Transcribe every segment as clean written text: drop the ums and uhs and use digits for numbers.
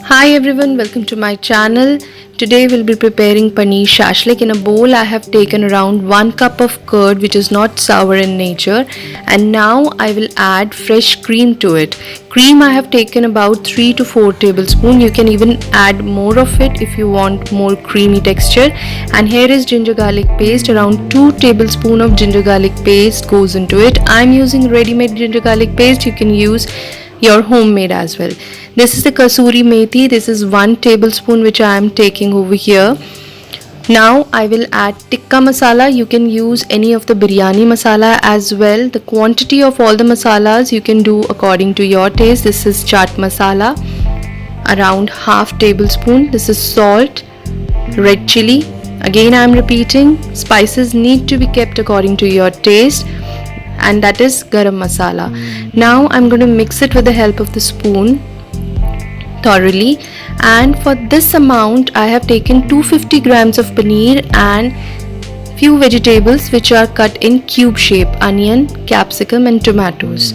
Hi everyone, welcome to my channel. Today we'll be preparing paneer shashlik. In a bowl I have taken around 1 cup of curd which is not sour in nature, and now I will add fresh cream to it. Cream I have taken about 3 to 4 tablespoons. You can even add more of it if you want more creamy texture. And here is ginger garlic paste. Around 2 tablespoons of ginger garlic paste goes into it. I'm using ready-made ginger garlic paste. You can use your homemade as well. This is the kasuri methi. This is 1 tablespoon which I am taking over here. Now I will add tikka masala. You can use any of the biryani masala as well. The quantity of all the masalas you can do according to your taste. This is chaat masala, around half tablespoon. This is salt, red chili. Again I am repeating, spices need to be kept according to your taste, and that is garam masala. Now I'm going to mix it with the help of the spoon thoroughly, and for this amount I have taken 250 grams of paneer and few vegetables which are cut in cube shape: onion, capsicum and tomatoes.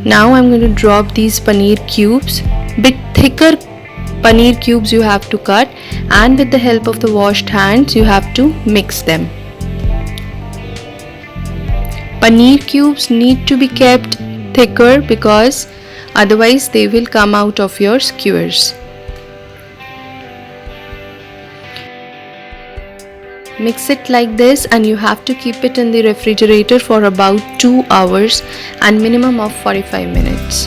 Now I'm going to drop these paneer cubes. Bit thicker paneer cubes you have to cut, and with the help of the washed hands you have to mix them. Paneer cubes need to be kept thicker because otherwise they will come out of your skewers. Mix it like this, and you have to keep it in the refrigerator for about 2 hours and minimum of 45 minutes.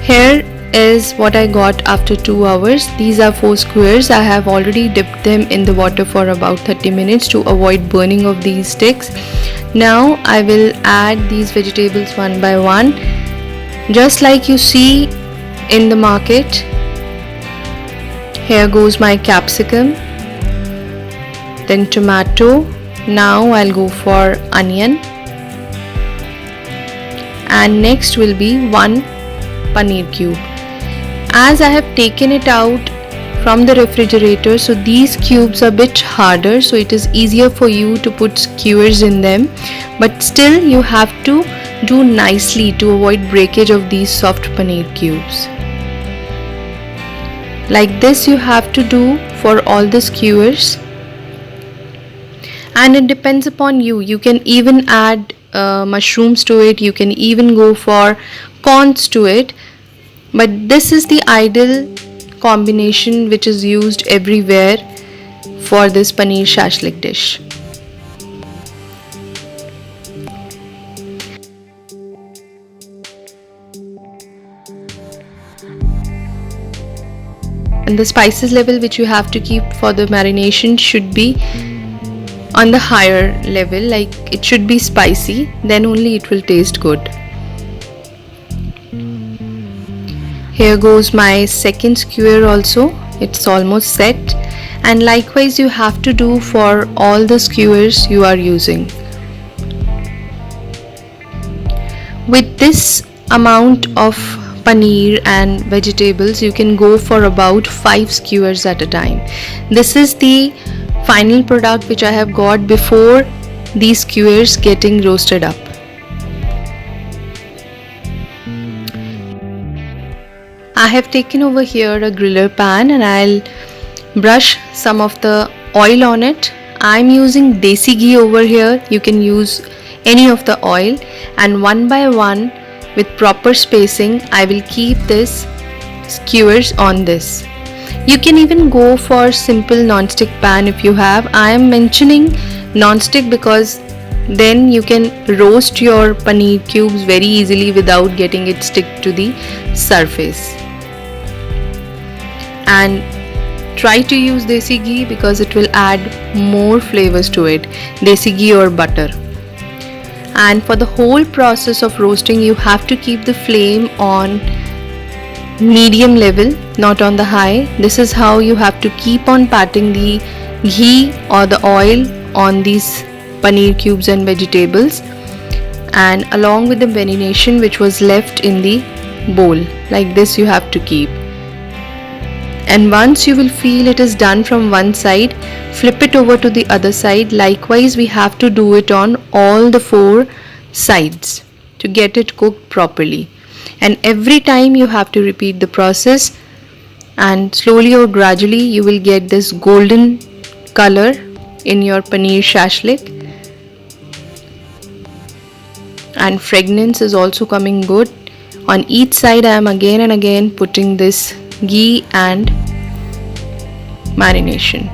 Here is what I got after 2 hours. These are 4 squares. I have already dipped them in the water for about 30 minutes to avoid burning of these sticks. Now I will add these vegetables one by one, just like you see in the market. Here goes my capsicum, then tomato. Now I'll go for onion, and next will be 1 paneer cube. As I have taken it out from the refrigerator, so these cubes are a bit harder, so it is easier for you to put skewers in them, but still you have to do nicely to avoid breakage of these soft paneer cubes. Like this you have to do for all the skewers, and it depends upon you. You can even add mushrooms to it, you can even go for corns to it, but this is the ideal combination which is used everywhere for this paneer shashlik dish. And the spices level which you have to keep for the marination should be on the higher level, like it should be spicy, then only it will taste good. Here goes my second skewer also. It's almost set, and likewise you have to do for all the skewers you are using. With this amount of paneer and vegetables you can go for about 5 skewers at a time. This is the final product which I have got before these skewers getting roasted up. I have taken over here a griller pan, and I'll brush some of the oil on it. I'm using desi ghee over here. You can use any of the oil, and one by one with proper spacing I will keep this skewers on this. You can even go for simple non-stick pan if you have. I am mentioning non-stick because then you can roast your paneer cubes very easily without getting it stick to the surface. And try to use desi ghee because it will add more flavors to it, desi ghee or butter. And for the whole process of roasting you have to keep the flame on medium level, not on the high. This is how you have to keep on patting the ghee or the oil on these paneer cubes and vegetables, and along with the marination which was left in the bowl. Like this you have to keep. And once you will feel it is done from one side, flip it over to the other side. Likewise we have to do it on all the 4 sides to get it cooked properly, and every time you have to repeat the process and slowly or gradually you will get this golden color in your paneer shashlik, and fragrance is also coming good. On each side I am again and again putting this ghee and marination.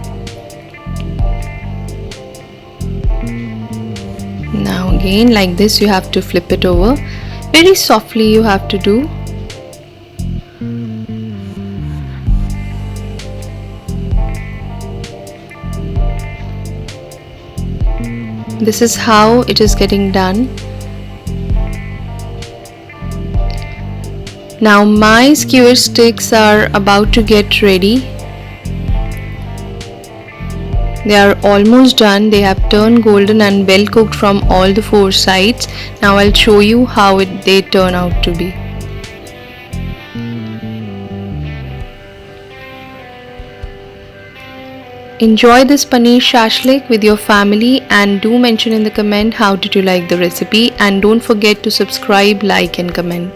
Now again like this you have to flip it over. Very softly you have to do. This is how it is getting done. Now my skewer sticks are about to get ready. They are almost done. They have turned golden and well cooked from all the four sides. Now I'll show you how they turn out to be. Enjoy this paneer shashlik with your family, and do mention in the comment how did you like the recipe, and don't forget to subscribe, like and comment.